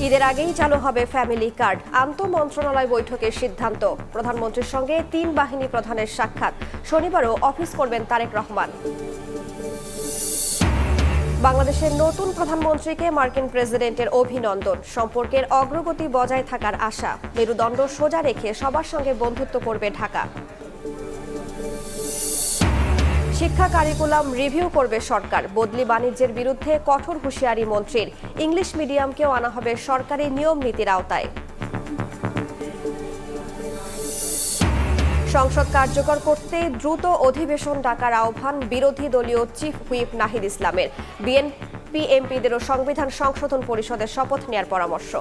ঈদের আগেই চালু হবে ফ্যামিলি কার্ড। আন্তঃমন্ত্রণালয় বৈঠকের সিদ্ধান্ত। প্রধানমন্ত্রীর সঙ্গে ৩ বাহিনী প্রধানের সাক্ষাৎ। শনিবারও অফিস করবেন তারেক রহমান। বাংলাদেশের নতুন প্রধানমন্ত্রীকে মার্কিন প্রেসিডেন্টের অভিনন্দন। সম্পর্কের অগ্রগতি বজায় থাকার আশা। মেরুদণ্ড সোজা রেখে সবার সঙ্গে বন্ধুত্ব করবে ঢাকা। শিক্ষা কারিকুলাম রিভিউ করবে সরকার। বদলি বাণিজ্যের বিরুদ্ধে কঠোর হুঁশিয়ারি মন্ত্রীর। ইংলিশ মিডিয়ামকেও আনা হবে সরকারি নিয়ম নীতির আওতায়। সংসদ কার্যকর করতে দ্রুত অধিবেশন ডাকার আহ্বান বিরোধী দলীয় চিফ হুইপ নাহিদ ইসলামের। বিএনপি এমপিদেরও সংবিধান সংশোধন পরিষদের শপথ নেওয়ার পরামর্শ।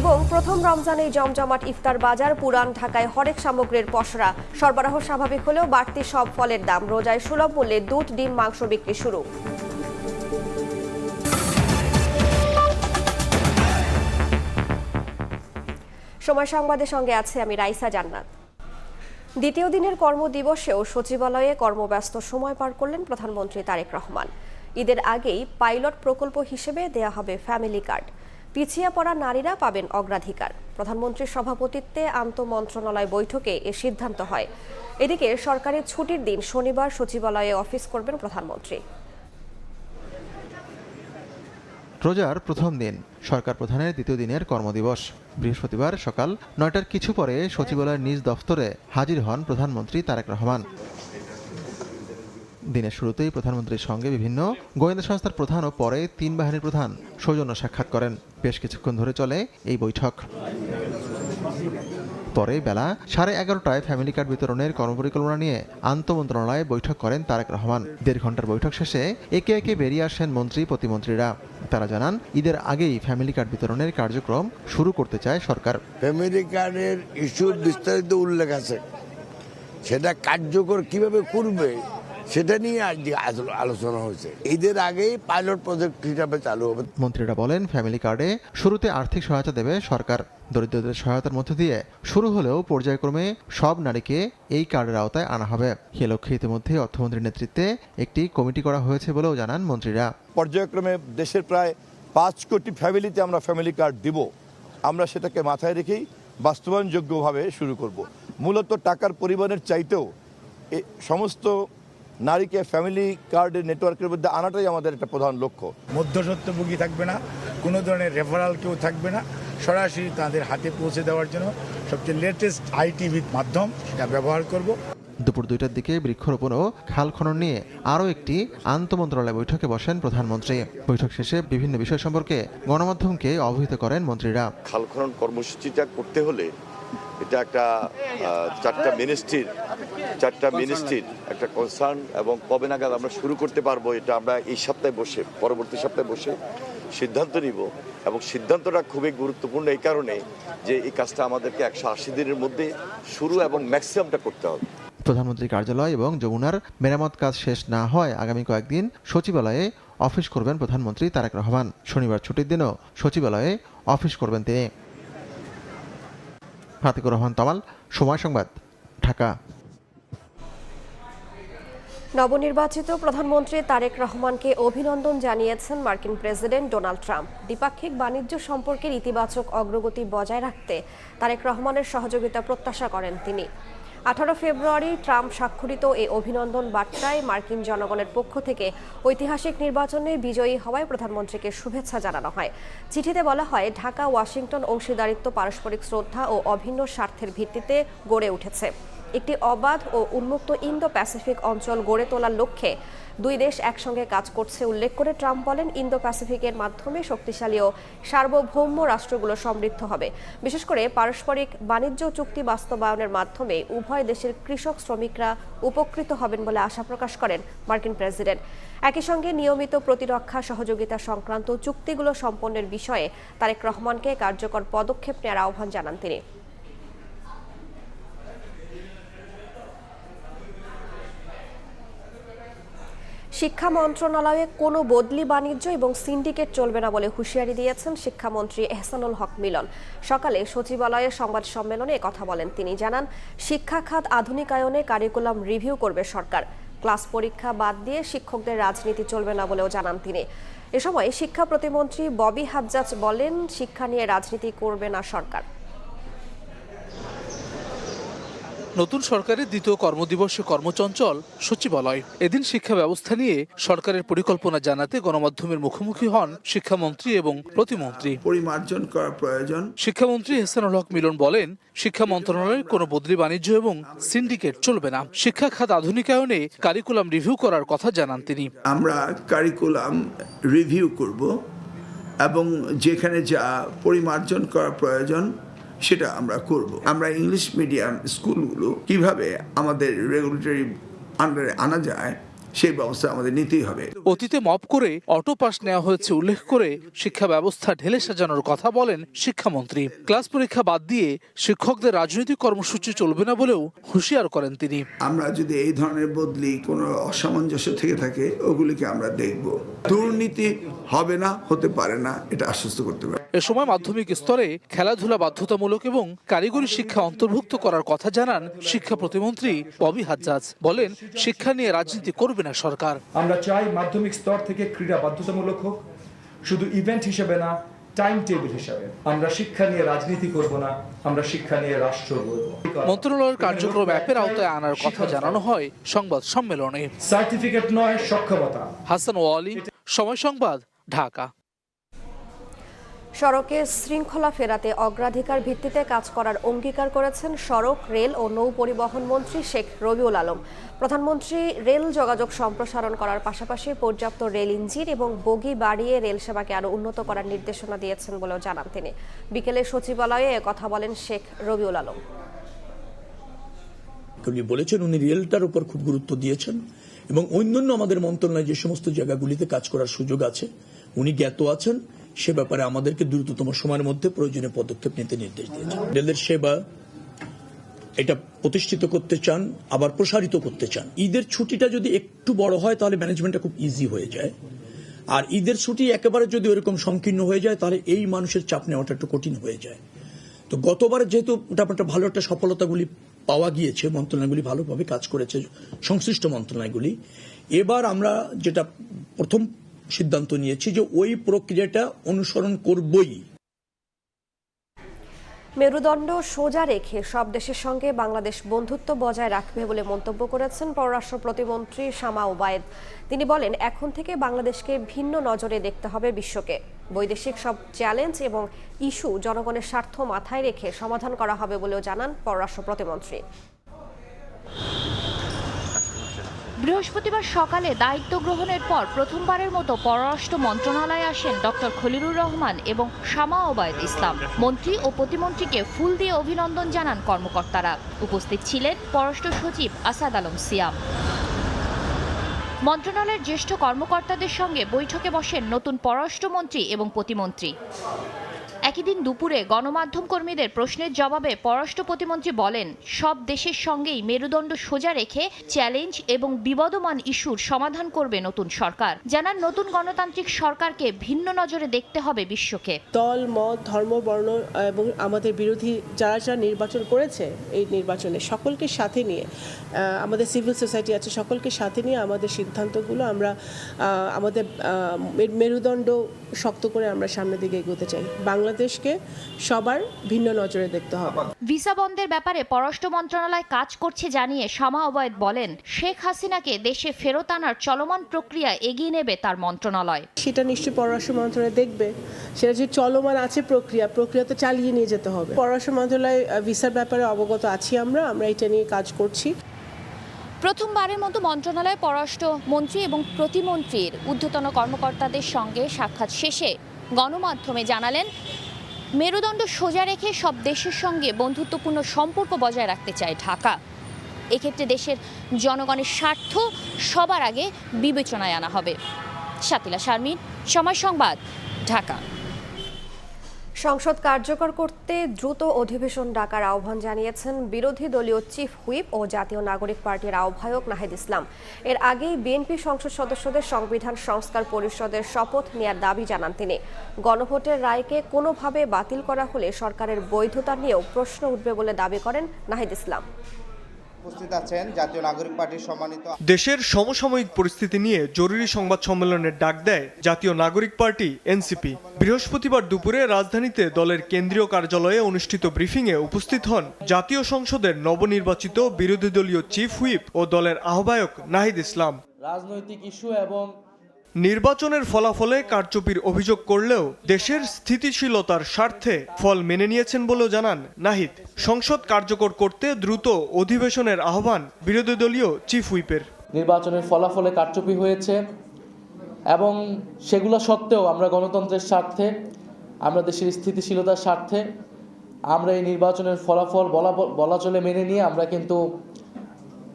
এবং প্রথম রমজানে জমজমাট ইফতার বাজার। পুরান ঢাকায় হরেক সামগ্রীর পসরা। সরবরাহ স্বাভাবিক হলেও বাড়তি সব ফলের দাম। রোজায় সুলভ মূল্যে দুধ, ডিম, মাংস বিক্রি শুরু। সময় সংবাদের সঙ্গে আছে আমি রাইসা জান্নাত। দ্বিতীয় দিনের কর্মদিবসেও সচিবালয়ে কর্মব্যস্ত সময় পার করলেন প্রধানমন্ত্রী তারেক রহমান। ঈদের আগেই পাইলট প্রকল্প হিসেবে দেয়া হবে ফ্যামিলি কার্ড। পিছিয়ে পড়া নারীরা পাবেন অগ্রাধিকার। প্রধানমন্ত্রীর সভাপতিত্বে আন্তঃমন্ত্রণালয় বৈঠকে এ সিদ্ধান্ত হয়। এদিকে সরকারি ছুটির দিন শনিবার সচিবালয়ে অফিস করবেন প্রধানমন্ত্রী। রোজার প্রথম দিন, সরকার প্রধানের দ্বিতীয় দিনের কর্মদিবস। বৃহস্পতিবার সকাল ৯টার কিছু পরে সচিবালয়ের নিজ দফতরে হাজির হন প্রধানমন্ত্রী তারেক রহমান। দিনের শুরুতেই প্রধানমন্ত্রীর সঙ্গে বিভিন্ন গোয়েন্দা সংস্থার প্রধান ও পরে ৩ বাহিনীর প্রধান সৌজন্য সাক্ষাৎ করেন। বেশ কিছুক্ষণ ধরে চলে এই বৈঠক। পরে বেলা 11:30টায় ফ্যামিলি কার্ড বিতরণের কর্মপরিকল্পনা নিয়ে আন্তঃমন্ত্রণালয়ে বৈঠক করেন তারেক রহমান। ১.৫ ঘন্টার বৈঠক শেষে একে একে বেরিয়ে আসেন মন্ত্রী প্রতিমন্ত্রীরা। তারা জানান, ঈদের আগেই ফ্যামিলি কার্ড বিতরণের কার্যক্রম শুরু করতে চায় সরকার। ফ্যামিলি কার্ডের ইস্যুর বিস্তারিত উল্লেখ আছে, সেটা কার্যকর কিভাবে করবে সেটা নিয়ে আজ আলোচনা হয়েছে। ঈদের আগেই পাইলট প্রজেক্ট হিসাবে চালু হবে। মন্ত্রীরা বলেন, ফ্যামিলি কার্ডে শুরুতে আর্থিক সহায়তা দেবে সরকার। দরিদ্রদের সহায়তার মধ্য দিয়ে শুরু হলেও পর্যায়ক্রমে সব নারীকে এই কার্ডের আওতায় আনা হবে। এ লক্ষ্যে ইতিমধ্যে অর্থমন্ত্রীর নেতৃত্বে একটি কমিটি করা হয়েছে বলেও জানান মন্ত্রীরা। পর্যায়ক্রমে দেশের প্রায় ৫ কোটি ফ্যামিলিতে আমরা ফ্যামিলি কার্ড দিব। আমরা সেটাকে মাথায় রেখেই বাস্তবায়নযোগ্যভাবে শুরু করব। মূলত টাকার পরিমাণের চাইতেও সমস্ত নারীকে ফ্যামিলি কার্ডের নেটওয়ার্কের মধ্যে আনাটাই আমাদের একটা প্রধান লক্ষ্য। মধ্যস্বত্বভোগী থাকবে না, কোনো ধরনের রেফারাল কেউ থাকবে না, সরাসরি তাদের হাতে পৌঁছে দেওয়ার জন্য সবচেয়ে লেটেস্ট আইটি মাধ্যম সেটা ব্যবহার করব। দুপুর 2টার দিকে বৃক্ষরোপণ ও খাল খনন নিয়ে আরও একটি আন্তঃমন্ত্রণালয় বৈঠকে বসেন প্রধানমন্ত্রী। বৈঠক শেষে বিভিন্ন বিষয় সম্পর্কে গণমাধ্যমকে অবহিত করেন মন্ত্রীরা। খাল খনন কর্মসূচিটা করতে হলে এটা একটা চারটা মিনিস্ট্রির একটা কনসার্ন, এবং কবে নাগাদ আমরা শুরু করতে পারবো এটা আমরা এই সপ্তাহে বসে পরবর্তী সপ্তাহে বসে সিদ্ধান্ত নিব। এবং সিদ্ধান্তটা খুবই গুরুত্বপূর্ণ এই কারণে যে এই কাজটা আমাদেরকে 180 দিনের মধ্যে শুরু এবং ম্যাক্সিমামটা করতে হবে। প্রধানমন্ত্রী কার্যালয় এবং যমুনার মেরামত কাজ শেষ না হয় আগামী কয়েকদিন সচিবালয়ে অফিস করবেন প্রধানমন্ত্রী তারেক রহমান। শনিবার ছুটির দিনও সচিবালয়ে অফিস করবেন তিনি। আতিকুর রহমান তমাল, সময় সংবাদ, ঢাকা। নবনির্বাচিত প্রধানমন্ত্রী তারেক রহমানকে অভিনন্দন জানিয়েছেন মার্কিন প্রেসিডেন্ট ডোনাল্ড ট্রাম্প। দ্বিপাক্ষিক বাণিজ্য সম্পর্কের ইতিবাচক অগ্রগতি বজায় রাখতে তারেক রহমানের সহযোগিতা প্রত্যাশা করেন তিনি। 18 ফেব্রুয়ারি ট্রাম্প স্বাক্ষরিত এই অভিনন্দন বার্তায় মার্কিন জনগণের পক্ষ থেকে ঐতিহাসিক নির্বাচনে বিজয়ী হওয়ায় প্রধানমন্ত্রীকে শুভেচ্ছা জানানো হয়। চিঠিতে বলা হয়, ঢাকা ওয়াশিংটন অংশীদারিত্ব পারস্পরিক শ্রদ্ধা ও অভিন্ন স্বার্থের ভিত্তিতে গড়ে উঠেছে। একটি অবাধ ও উন্মুক্ত ইন্দো প্যাসিফিক অঞ্চল গড়ে তোলার লক্ষ্যে দুই দেশ একসঙ্গে কাজ করছে উল্লেখ করে ট্রাম্প বলেন, ইন্দো প্যাসিফিকের মাধ্যমে শক্তিশালী ও সার্বভৌম রাষ্ট্রগুলো সমৃদ্ধ হবে। বিশেষ করে পারস্পরিক বাণিজ্য চুক্তি বাস্তবায়নের মাধ্যমে উভয় দেশের কৃষক শ্রমিকরা উপকৃত হবেন বলে আশা প্রকাশ করেন মার্কিন প্রেসিডেন্ট। একই সঙ্গে নিয়মিত প্রতিরক্ষা সহযোগিতা সংক্রান্ত চুক্তিগুলো সম্পন্নের বিষয়ে তারেক রহমানকে কার্যকর পদক্ষেপ নেওয়ার আহ্বান জানান তিনি। শিক্ষা মন্ত্রণালয়ে কোনো বদলি বাণিজ্য এবং সিন্ডিকেট চলবে না বলে হুঁশিয়ারি দিয়েছেন শিক্ষামন্ত্রী এহসানুল হক মিলন। সকালে সচিবালয়ের সংবাদ সম্মেলনে একথা বলেন তিনি। জানান, শিক্ষা খাত আধুনিকায়নে কারিকুলাম রিভিউ করবে সরকার। ক্লাস পরীক্ষা বাদ দিয়ে শিক্ষকদের রাজনীতি চলবে না বলেও জানান তিনি। এ সময় শিক্ষা প্রতিমন্ত্রী ববি হাজ্জাজ বলেন, শিক্ষা নিয়ে রাজনীতি করবে না সরকার। নতুন সরকারের দ্বিতীয় কর্মদিবসে কর্মচঞ্চল সচিবালয়। এদিন শিক্ষা ব্যবস্থা নিয়ে সরকারের পরিকল্পনা জানাতে গণমাধ্যমের মুখোমুখি হন শিক্ষামন্ত্রী এবং প্রতিমন্ত্রী। পরিমার্জন করা প্রয়োজন। শিক্ষামন্ত্রী এহসানুল হক মিলন বলেন, শিক্ষা মন্ত্রণালয়ের কোনো বদলি বাণিজ্য এবং সিন্ডিকেট চলবে না। শিক্ষা খাত আধুনিকায়নে কারিকুলাম রিভিউ করার কথা জানান তিনি। আমরা কারিকুলাম রিভিউ করব এবং যেখানে যা পরিমার্জন করা প্রয়োজন সেটা আমরা করব। আমরা ইংলিশ মিডিয়াম স্কুলগুলো কিভাবে আমাদের রেগুলেটরি আন্ডারে আনা যায় সেই ব্যবস্থা আমাদের নিতেই হবে। অতীতে মপ করে অটো পাস নেওয়া হয়েছে উল্লেখ করে শিক্ষা ব্যবস্থা ঢেলে সাজানোর কথা বলেন শিক্ষামন্ত্রী। ক্লাস পরীক্ষা বাদ দিয়ে শিক্ষকদের রাজনৈতিক কর্মসূচি চলবে না বলেও হুঁশিয়ার করেন তিনি। আমরা যদি এই ধরনের বদলি কোনো অসামঞ্জস্য থেকে থাকে ওগুলিকে আমরা দেখব। দুর্নীতি হবে না, হতে পারে না, এটা আশ্বস্ত করতে পারে। এ সময় মাধ্যমিক স্তরে খেলাধুলা বাধ্যতামূলক এবং কারিগরি শিক্ষা অন্তর্ভুক্ত করার কথা জানান শিক্ষা প্রতিমন্ত্রী ববি হাজ্জাজ। বলেন, শিক্ষা নিয়ে রাজনীতি করবে না সরকার। আমরা চাই মাধ্যমিক স্তর থেকে ক্রীড়া বাধ্যতামূলক হোক, শুধু ইভেন্ট হিসেবে না, টাইম টেবিল হিসেবে। আমরা শিক্ষা নিয়ে রাজনীতি করব না, আমরা শিক্ষা নিয়ে রাষ্ট্র গড়ব। মন্ত্রণালয়ের কার্যক্রম অ্যাপের আওতায় আনার কথা জানানো হয় সংবাদ সম্মেলনে। সার্টিফিকেট নয়, সক্ষমতা। হাসান ওয়ালি, সময় সংবাদ, ঢাকা। সড়কে শৃঙ্খলা ফেরাতে অগ্রাধিকার ভিত্তিতে কাজ করার অঙ্গীকার করেছেন সড়ক, রেল ও নৌ পরিবহন মন্ত্রী শেখ রবিউল আলম। প্রধানমন্ত্রী রেল যোগাযোগ সম্প্রসারণ করার পাশাপাশি পর্যাপ্ত রেল ইঞ্জিন এবং বগি বাড়িয়ে রেল সেবাকে আরও উন্নত করার নির্দেশনা দিয়েছেন বলেও জানান তিনি। বিকেলে সচিবালয়ে কথা বলেন শেখ রবিউল আলম। উনি বলেছেন উনি রেলটার উপর খুব গুরুত্ব দিয়েছেন এবং অন্যান্য আমাদের মন্ত্রণালয়ে যে সমস্ত জায়গাগুলিতে কাজ করার সুযোগ আছে উনি জ্ঞাত আছেন। সে ব্যাপারে আমাদেরকে দ্রুততম সময়ের মধ্যে প্রয়োজনীয় পদক্ষেপ নিতে নির্দেশ দিয়েছেন। রেলের সেবা এটা প্রতিষ্ঠিত করতে চান, আবার প্রসারিত করতে চান। ঈদের ছুটিটা যদি একটু বড় হয় তাহলে ম্যানেজমেন্টটা খুব ইজি হয়ে যায়, আর ঈদের ছুটি একেবারে যদি ওরকম সংকীর্ণ হয়ে যায় তাহলে এই মানুষের চাপ নেওয়াটা একটু কঠিন হয়ে যায়। তো গতবারে যেহেতু মোটামুটি ভালো একটা সফলতাগুলি পাওয়া গিয়েছে, মন্ত্রণালয়গুলি ভালোভাবে কাজ করেছে সংশ্লিষ্ট মন্ত্রণালয়গুলি, এবার আমরা যেটা প্রথম সিদ্ধান্ত নিয়েছি যে ওই প্রক্রিয়াটা অনুসরণ করবই। মেরুদণ্ড সোজা রেখে সব দেশের সঙ্গে বাংলাদেশ বন্ধুত্ব বজায় রাখবে বলে মন্তব্য করেছেন পররাষ্ট্র প্রতিমন্ত্রী শামা ওবায়েদ। তিনি বলেন, এখন থেকে বাংলাদেশকে ভিন্ন নজরে দেখতে হবে বিশ্বকে। বৈদেশিক সব চ্যালেঞ্জ এবং ইস্যু জনগণের স্বার্থ মাথায় রেখে সমাধান করা হবে বলেও জানান পররাষ্ট্র প্রতিমন্ত্রী। বৃহস্পতিবার সকালে দায়িত্ব গ্রহণের পর প্রথমবারের মতো পররাষ্ট্র মন্ত্রণালয়ে আসেন ডক্টর খলিলুর রহমান এবং শামা ওবায়েদ ইসলাম। মন্ত্রী ও প্রতিমন্ত্রীকে ফুল দিয়ে অভিনন্দন জানান কর্মকর্তারা। উপস্থিত ছিলেন পররাষ্ট্র সচিব আসাদ আলম সিয়াম। মন্ত্রণালয়ের জ্যেষ্ঠ কর্মকর্তাদের সঙ্গে বৈঠকে বসেন নতুন পররাষ্ট্রমন্ত্রী এবং প্রতিমন্ত্রী। একই দিন দুপুরে গণমাধ্যম কর্মীদের প্রশ্নের জবাবে পররাষ্ট্র প্রতিমন্ত্রী বলেন, সব দেশের সঙ্গেই মেরুদণ্ড সোজা রেখে চ্যালেঞ্জ এবং বিবদমান ইস্যুর সমাধান করবে নতুন সরকার। জানান, নতুন গণতান্ত্রিক সরকারকে ভিন্ন নজরে দেখতে হবে বিশ্বকে। দল, মত, ধর্ম, বর্ণ এবং আমাদের বিরোধী যারা যারা নির্বাচন করেছে এই নির্বাচনে সকলকে সাথে নিয়ে, আমাদের সিভিল সোসাইটি আছে, সকলকে সাথে নিয়ে আমাদের সিদ্ধান্তগুলো আমরা আমাদের মেরুদণ্ড শক্ত করে আমরা সামনের দিকে এগোতে চাই। বাংলাদেশকে সবার ভিন্ন নজরে দেখতে হবে। ভিসা বন্ধের ব্যাপারে পররাষ্ট্র মন্ত্রণালয় কাজ করছে জানিয়ে শামা ওবায়েদ বলেন, শেখ হাসিনাকে দেশে ফেরত আনার চলমান প্রক্রিয়া এগিয়ে নেবে তার মন্ত্রণালয়। সেটা নিশ্চয়ই পররাষ্ট্র মন্ত্রণালয় দেখবে। সেটা যে চলমান আছে প্রক্রিয়া তো চালিয়ে নিয়ে যেতে হবে। পররাষ্ট্র মন্ত্রণালয় ভিসার ব্যাপারে অবগত আছি, আমরা এটা নিয়ে কাজ করছি। প্রথমবারের মতো মন্ত্রণালয় পররাষ্ট্র মন্ত্রী এবং প্রতিমন্ত্রীর ঊর্ধ্বতন কর্মকর্তাদের সঙ্গে সাক্ষাৎ শেষে গণমাধ্যমে জানালেন, মেরুদণ্ড সোজা রেখে সব দেশের সঙ্গে বন্ধুত্বপূর্ণ সম্পর্ক বজায় রাখতে চায় ঢাকা। এক্ষেত্রে দেশের জনগণের স্বার্থ সবার আগে বিবেচনায় আনা হবে। শাতিলা শারমিন, সময় সংবাদ, ঢাকা। সংসদ কার্যকর করতে দ্রুত অধিবেশন ডাকার আহ্বান জানিয়েছেন বিরোধী দলীয় চিফ হুইপ ও জাতীয় নাগরিক পার্টির আহ্বায়ক নাহিদ ইসলাম। এর আগেই বিএনপি সংসদ সদস্যদের সংবিধান সংস্কার পরিষদের শপথ নেওয়ার দাবি জানান তিনি। গণভোটের রায়কে কোনোভাবে বাতিল করা হলে সরকারের বৈধতা নিয়েও প্রশ্ন উঠবে বলে দাবি করেন নাহিদ ইসলাম। উপস্থিত আছেন জাতীয় নাগরিক পার্টির সম্মানিত। দেশের সমসাময়িক পরিস্থিতি নিয়ে জরুরি সংবাদ সম্মেলনের ডাক দেয় জাতীয় নাগরিক পার্টি এনসিপি। বৃহস্পতিবার দুপুরে রাজধানীতে দলের কেন্দ্রীয় কার্যালয়ে অনুষ্ঠিত ব্রিফিংয়ে উপস্থিত হন জাতীয় সংসদের নবনির্বাচিত বিরোধী দলীয় চিফ হুইপ ও দলের আহ্বায়ক নাহিদ ইসলাম। রাজনৈতিক ইস্যু এবং নির্বাচনের ফলাফলে কারচুপির অভিযোগ করলেও দেশের স্থিতিশীলতার স্বার্থে ফল মেনে নিয়েছেন বলেও জানান নাহিদ। সংসদ কার্যকর করতে দ্রুত অধিবেশনের আহ্বান বিরোধী দলীয় চিফ হুইপের। নির্বাচনের ফলাফলে কারচুপি হয়েছে এবং সেগুলো সত্ত্বেও আমরা গণতন্ত্রের স্বার্থে, আমরা দেশের স্থিতিশীলতার স্বার্থে আমরা এই নির্বাচনের ফলাফল বলা চলে মেনে নিয়ে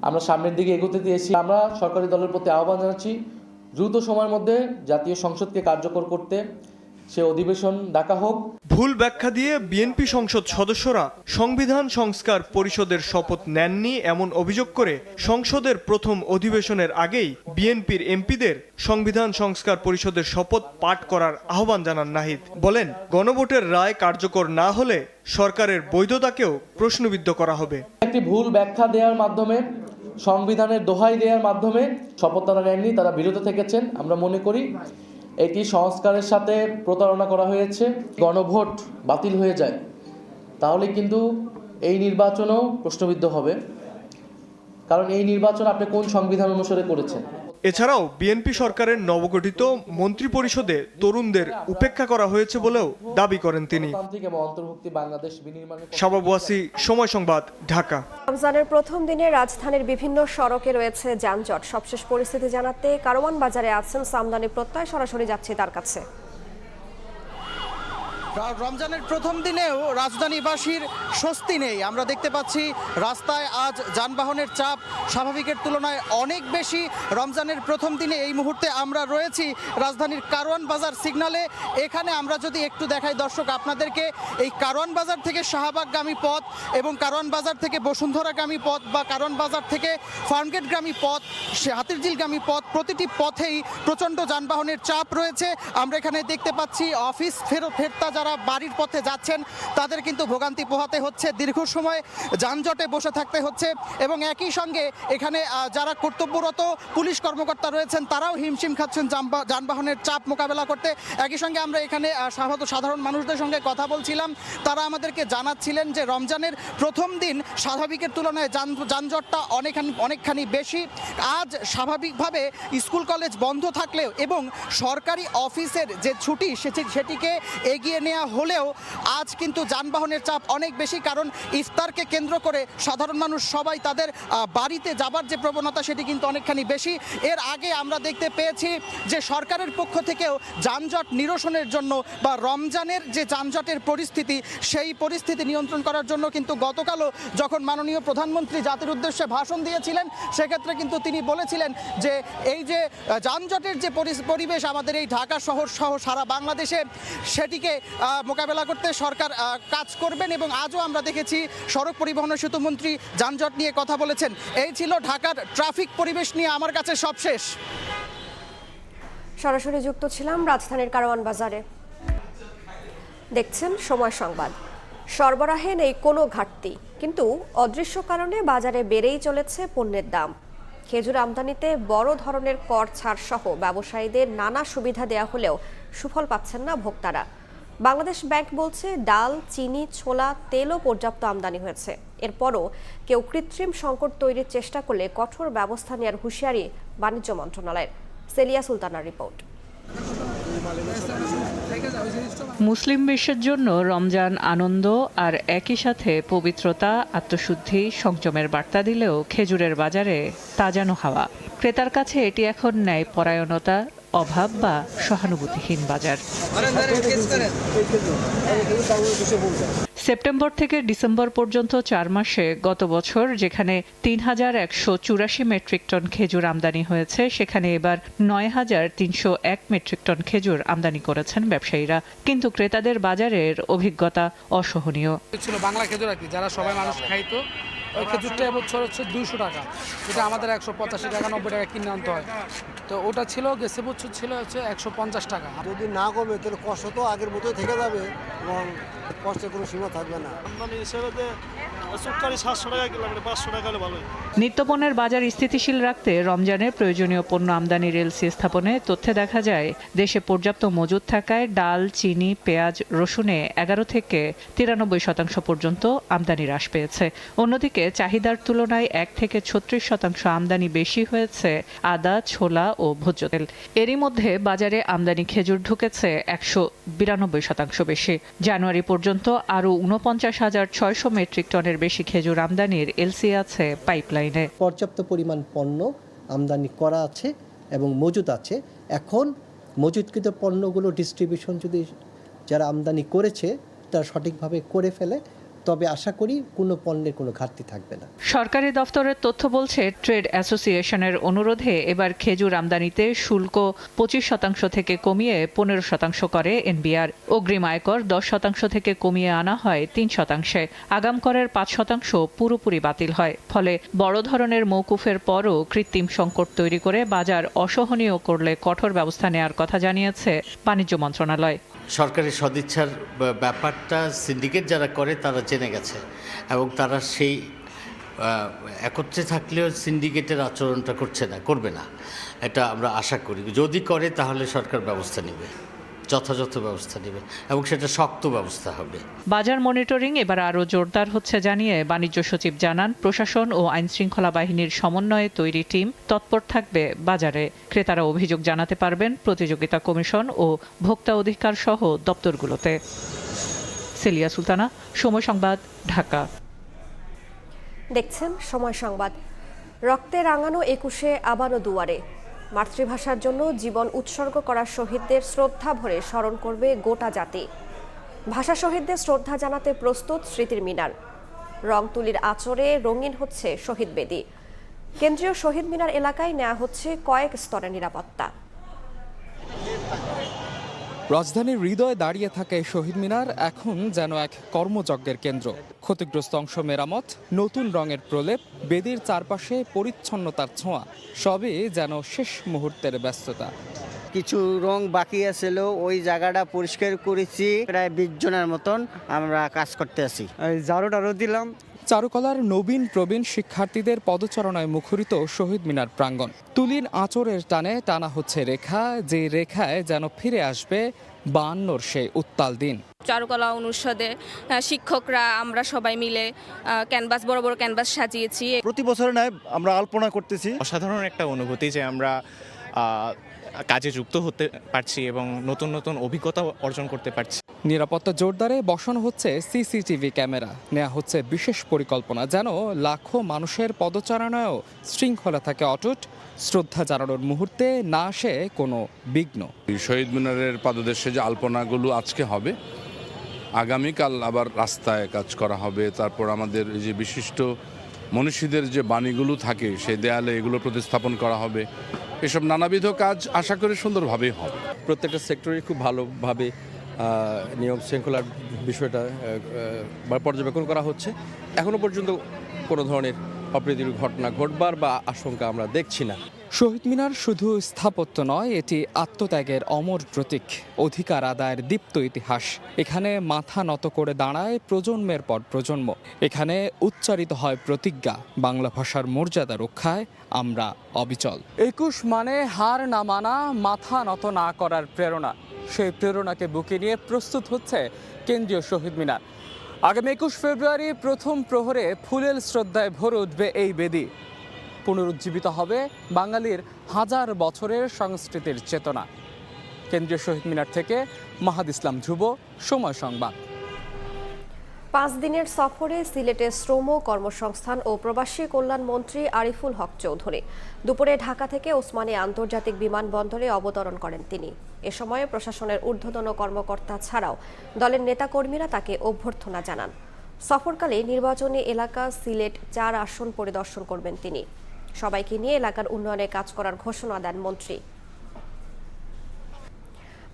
আমরা সামনের দিকে এগোতে দিয়েছি। আমরা সরকারি দলের প্রতি আহ্বান জানাচ্ছি দ্রুত সময়ের মধ্যে জাতীয় সংসদকে কার্যকর করতে সে অধিবেশন ডাকা হোক। ভুল ব্যাখ্যা দিয়ে বিএনপি সংসদ সদস্যরা সংবিধান সংস্কার পরিষদের শপথ নেননি এমন অভিযোগ করে সংসদের প্রথম অধিবেশনের আগেই বিএনপির এমপিদের সংবিধান সংস্কার পরিষদের শপথ পাঠ করার আহ্বান জানান নাহিদ। বলেন, গণভোটের রায় কার্যকর না হলে সরকারের বৈধতাকেও প্রশ্নবিদ্ধ করা হবে। একটি ভুল ব্যাখ্যা দেওয়ার মাধ্যমে, সংবিধানের দোহাই দেওয়ার মাধ্যমে শপথ তারা নেননি, তারা বিরত থেকেছেন। আমরা মনে করি এটি সংস্কারের সাথে প্রতারণা করা হয়েছে। গণভোট বাতিল হয়ে যায় তাহলে কিন্তু এই নির্বাচনও প্রশ্নবিদ্ধ হবে, কারণ এই নির্বাচন আপনি কোন সংবিধান অনুসারে করেছেন। এছাড়াও বিএনপি সরকারের নবগঠিত মন্ত্রিপরিষদে তরুণদের উপেক্ষা করা হয়েছে বলেও দাবি করেন তিনি। শাবাব ওয়াসি, সময় সংবাদ, ঢাকা। রমজানের প্রথম দিনে রাজধানীর বিভিন্ন সড়কে রয়েছে যানজট। সবশেষ পরিস্থিতি জানাতে কারওয়ান বাজারে আছেন সামদানি প্রত্যয়, সরাসরি যাচ্ছে তার কাছে। রমজানের প্রথম দিনেও রাজধানীবাসীর স্বস্তি নেই। আমরা দেখতে পাচ্ছি রাস্তায় আজ যানবাহনের চাপ স্বাভাবিকের তুলনায় অনেক বেশি। রমজানের প্রথম দিনে এই মুহূর্তে আমরা রয়েছি রাজধানীর কারওয়ান বাজার সিগন্যালে। এখানে আমরা যদি একটু দেখাই দর্শক আপনাদেরকে, এই কারওয়ান বাজার থেকে শাহবাগগামী পথ এবং কারওয়ান বাজার থেকে বসুন্ধরাগামী পথ বা কারওয়ান বাজার থেকে ফার্মগেটগামী পথ, হাতিরঝিলগামী পথ, প্রতিটি পথেই প্রচণ্ড যানবাহনের চাপ রয়েছে। আমরা এখানে দেখতে পাচ্ছি অফিস ফেরতা যারা বাড়ির পথে যাচ্ছেন তাদের কিন্তু ভোগান্তি পোহাতে হচ্ছে, দীর্ঘ সময় যানজটে বসে থাকতে হচ্ছে এবং একই সঙ্গে এখানে যারা কর্তব্যরত পুলিশ কর্মকর্তা রয়েছেন তারাও হিমশিম খাচ্ছেন যানবাহনের চাপ মোকাবেলা করতে। একই সঙ্গে আমরা এখানে সাধারণ মানুষদের সঙ্গে কথা বলছিলাম, তারা আমাদেরকে জানাচ্ছিলেন যে রমজানের প্রথম দিন স্বাভাবিকের তুলনায় যানজটটা অনেকখানি বেশি। আজ স্বাভাবিকভাবে স্কুল কলেজ বন্ধ থাকলেও এবং সরকারি অফিসের যে ছুটি সেটিকে এগিয়ে নেওয়া হলেও আজ কিন্তু যানবাহনের চাপ অনেক বেশি, কারণ ইফতারকে কেন্দ্র করে সাধারণ মানুষ সবাই তাদের বাড়িতে যাবার যে প্রবণতা সেটি কিন্তু অনেকখানি বেশি। এর আগে আমরা দেখতে পেয়েছি যে সরকারের পক্ষ থেকেও যানজট নিরসনের জন্য বা রমজানের যে যানজটের পরিস্থিতি সেই পরিস্থিতি নিয়ন্ত্রণ করার জন্য কিন্তু গতকালও যখন মাননীয় প্রধানমন্ত্রী জাতির উদ্দেশ্যে ভাষণ দিয়েছিলেন সেক্ষেত্রে কিন্তু তিনি বলেছিলেন যে এই যে যানজটের যে পরিবেশ আমাদের এই ঢাকা শহর সহ সারা বাংলাদেশে সেটিকে মোকাবেলা করতে সরকার কাজ করবেন। এবং আজও আমরা দেখেছি সড়ক পরিবহন ও সেতুমন্ত্রী যানজট নিয়ে কথা বলেছেন। এই ছিল ঢাকার ট্রাফিক পরিবেশ নিয়ে আমার কাছে সবশেষ। সরাসরি যুক্ত ছিলাম রাজধানীর কারওয়ান বাজারে। দেখছেন সময় সংবাদ। সরবরাহে নেই কোনো ঘাটতি, কিন্তু অদৃশ্য কারণে বাজারে বেড়েই চলেছে পণ্যের দাম। খেজুর আমদানিতে বড় ধরনের কর ছাড় সহ ব্যবসায়ীদের নানা সুবিধা দেওয়া হলেও সুফল পাচ্ছেন না ভোক্তারা। বাংলাদেশ ব্যাংক বলছে ডাল, চিনি, ছোলা, তেলও পর্যাপ্ত আমদানি হয়েছে। এরপরও কেউ কৃত্রিম সংকট তৈরির চেষ্টা করলে কঠোর ব্যবস্থা নেওয়ার হুঁশিয়ারি বাণিজ্য মন্ত্রণালয়ের। সেলিয়া সুলতানার রিপোর্ট। মুসলিম বিশ্বের জন্য রমজান আনন্দ আর একই সাথে পবিত্রতা, আত্মশুদ্ধি, সংযমের বার্তা দিলেও খেজুরের বাজারে তা যেন হাওয়া। ক্রেতার কাছে এটি এখন ন্যায় পরায়ণতা, অভাব বা সহানুভূতিহীন বাজার। সেপ্টেম্বর থেকে ডিসেম্বর পর্যন্ত 4 মাসে গত বছর যেখানে ৩,১৮৪ মেট্রিক টন খেজুর আমদানি হয়েছে, সেখানে এবার ৯,৩০১ মেট্রিক টন খেজুর আমদানি করেছেন ব্যবসায়ীরা। কিন্তু ক্রেতাদের বাজারের অভিজ্ঞতা অসহনীয়। বাংলা খেজুর আর কি, যারা সবাই মানুষ খাইতো, ওই খেজুরটা এবছর হচ্ছে 200 টাকা, যেটা আমাদের 185 টাকা 90 টাকা কিনে আনতে হয়। তো ওটা ছিল গেছে বছর ছিল হচ্ছে 150 টাকা। যদি না কমে তাহলে কষ্ট তো আগের মতোই থেকে যাবে এবং কষ্টের কোনো সীমা থাকবে না। আমদানি হিসেবে যে নিত্যপণ্যের বাজার স্থিতিশীল রাখতে রমজানে প্রয়োজনীয় পণ্য আমদানির এলসি স্থাপনে তথ্যে দেখা যায় দেশে পর্যাপ্ত মজুদ থাকায় ডাল, চিনি, পেঁয়াজ, রসুনে 11 থেকে 93% পর্যন্ত আমদানি হ্রাস পেয়েছে। অন্যদিকে চাহিদার তুলনায় 1 থেকে 36% আমদানি বেশি হয়েছে আদা, ছোলা ও ভোজ্য তেল। এরই মধ্যে বাজারে আমদানি খেজুর ঢুকেছে 192% বেশি। জানুয়ারি পর্যন্ত আরও 49,600 মেট্রিক টনের বেশি খেজুর আমদানির এলসি আছে পাইপলাইনে। পর্যাপ্ত পরিমাণ পণ্য আমদানি করা আছে এবং মজুদ আছে। এখন মজুদকৃত পণ্যগুলো ডিস্ট্রিবিউশন যদি যারা আমদানি করেছে তারা সঠিকভাবে করে ফেলে, তবে আশা করি কোনো পণ্যের কোনো ঘাটতি থাকবে না। সরকারি দফতরের তথ্য বলছে ট্রেড অ্যাসোসিয়েশনের অনুরোধে এবার খেজুর আমদানিতে শুল্ক 25% থেকে কমিয়ে 15% করে এনবিআর। অগ্রিম আয়কর 10% থেকে কমিয়ে আনা হয় 3%। আগাম করের 5% পুরোপুরি বাতিল হয়। ফলে বড় ধরনের মওকুফের পরও কৃত্রিম সংকট তৈরি করে বাজার অসহনীয় করলে কঠোর ব্যবস্থা নেওয়ার কথা জানিয়েছে বাণিজ্য মন্ত্রণালয়। সরকারি সদিচ্ছার ব্যাপারটা সিন্ডিকেট যারা করে তারা জেনে গেছে এবং তারা সেই একত্রে থাকলেও সিন্ডিকেটের আচরণটা করবে না, এটা আমরা আশা করি। যদি করে তাহলে সরকার ব্যবস্থা নেবে, যথাযথ ব্যবস্থা নেবে এবং সেটা শক্ত ব্যবস্থা হবে। বাজার মনিটরিং এবার আরও জোরদার হচ্ছে জানিয়ে বাণিজ্য সচিব জানান, প্রশাসন ও আইনশৃঙ্খলা বাহিনীর সমন্বয়ে তৈরি টিম তৎপর থাকবে বাজারে। ক্রেতারা অভিযোগ জানাতে পারবেন প্রতিযোগিতা কমিশন ও ভোক্তা অধিকার সহ দপ্তরগুলোতে। সেলিয়া সুলতানা, সময় সংবাদ, ঢাকা। দেখছেন সময় সংবাদ। রক্তে রাঙানো 21শে আবারও দুয়ারে। মাতৃভাষার জন্য জীবন উৎসর্গ করা শহীদদের শ্রদ্ধা ভরে স্মরণ করবে গোটা জাতি। ভাষা শহীদদের শ্রদ্ধা জানাতে প্রস্তুত স্মৃতির মিনার। রংতুলির আঁচড়ে রঙিন হচ্ছে শহীদ বেদি। কেন্দ্রীয় শহীদ মিনার এলাকায় নেওয়া হচ্ছে কয়েক স্তরের নিরাপত্তা। রাজধানীর হৃদয়ে দাঁড়িয়ে থাকা এই শহীদ মিনার এখন যেন এক কর্মযজ্ঞের কেন্দ্র। ক্ষতিগ্রস্ত অংশ মেরামত, নতুন রঙের প্রলেপ, বেদির চারপাশে পরিচ্ছন্নতার ছোঁয়া, সবই যেন শেষ মুহূর্তের ব্যস্ততা। কিছু রং বাকি আছিল, ওই জায়গাটা পরিষ্কার করেছি। প্রায় 20 জনের মতন আমরা কাজ করতে আছি। ঝাড়ু দিলাম। চারুকলার নবীন প্রবীণ শিক্ষার্থীদের পদচারণায় মুখরিত শহীদ মিনার প্রাঙ্গণ। তুলির আঁচড়ের টানে টানা হচ্ছে রেখা, যে রেখায় যেন ফিরে আসবে 52-র সেই উত্তাল দিন। চারুকলা অনুষদে শিক্ষকরা আমরা সবাই মিলে ক্যানভাস, বড় বড় ক্যানভাস সাজিয়েছি। প্রতি বছরের ন্যায় আমরা আলপনা করতেছি। অসাধারণ একটা অনুভূতি যে আমরা কাজে যুক্ত হতে পারছি এবং নতুন নতুন অভিজ্ঞতা অর্জন করতে পারছি। নিরাপত্তা জোরদারে বসানো হচ্ছে সিসিটিভি ক্যামেরা, নেওয়া হচ্ছে বিশেষ পরিকল্পনা যেন লাখো মানুষের পদচারণায়ও শৃঙ্খলা থাকে অটুট, শ্রদ্ধা জানানোর মুহূর্তে না আসে কোনো বিঘ্ন। শহীদ মিনারের পাদদেশে যে আলপনাগুলো আজকে হবে, আগামীকাল আবার রাস্তায় কাজ করা হবে। তারপর আমাদের এই যে বিশিষ্ট মনীষীদের যে বাণীগুলো থাকে সেই দেয়ালে এগুলো প্রতিস্থাপন করা হবে। এসব নানাবিধ কাজ আশা করি সুন্দরভাবেই হবে। প্রত্যেকটা সেক্টরে খুব ভালোভাবে নিয়ম শৃঙ্খলার বিষয়টা পর্যবেক্ষণ করা হচ্ছে। এখনো পর্যন্ত কোনো ধরনের অপ্রীতির ঘটনা ঘটবার বা আশঙ্কা আমরা দেখছি না। শহীদ মিনার শুধু স্থাপত্য নয়, এটি আত্মত্যাগের অমর প্রতীক, অধিকার আদায়ের দীপ্ত ইতিহাস। এখানে মাথা নত করে দাঁড়ায় প্রজন্মের পর প্রজন্ম। এখানে উচ্চারিত হয় প্রতিজ্ঞা, বাংলা ভাষার মর্যাদা রক্ষায় আমরা অবিচল। 21 মানে হার না মানা, মাথা নত না করার প্রেরণা। সেই প্রেরণাকে বুকে নিয়ে প্রস্তুত হচ্ছে কেন্দ্রীয় শহীদ মিনার। আগামী 21 ফেব্রুয়ারি প্রথম প্রহরে ফুলেল শ্রদ্ধায় ভরে উঠবে এই বেদি। পুনরুজ্জীবিত হবে বাঙালির হাজার বছরের সংস্কৃতির চেতনা। কেন্দ্রীয় শহীদ মিনার থেকে মাহাদ ইসলাম ধ্রুব, সময় সংবাদ। 5 দিনের সফরে সিলেটে শ্রম, কর্মসংস্থান ও প্রবাসী কল্যাণ মন্ত্রী আরিফুল হক চৌধুরী দুপুরে ঢাকা থেকে ওসমানী আন্তর্জাতিক বিমানবন্দরে অবতরণ করেন তিনি। এ সময় প্রশাসনের ঊর্ধ্বতন কর্মকর্তা ছাড়াও দলের নেতাকর্মীরা তাকে অভ্যর্থনা জানান। সফরকালে নির্বাচনী এলাকা সিলেট 4 আসন পরিদর্শন করবেন তিনি। সবাইকে নিয়ে এলাকার উন্নয়নে কাজ করার ঘোষণা দেন মন্ত্রী।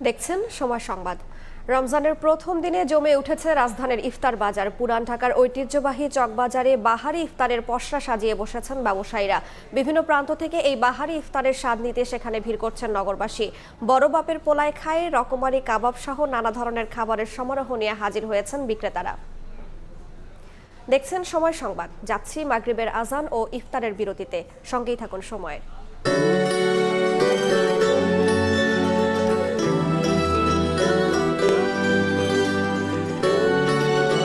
দেখছেন সময় সংবাদ। রমজানের প্রথম দিনে জমে উঠেছে রাজধানীর ইফতার বাজার। পুরান ঢাকার ঐতিহ্যবাহী চকবাজারে বাহারি ইফতারের পসরা সাজিয়ে বসেছেন ব্যবসায়ীরা। বিভিন্ন প্রান্ত থেকে এই বাহারি ইফতারের স্বাদ নিতে সেখানে ভিড় করছেন নগরবাসী। বড় বাপের পোলায় খায়, রকমারি কাবাব সহ নানা ধরনের খাবারের সমারোহ নিয়ে হাজির হয়েছেন বিক্রেতারা। দেখছেন সময় সংবাদ। যাচ্ছি মাগরিবের আজান ও ইফতারের বিরতিতে, সঙ্গেই থাকুন সময়ের।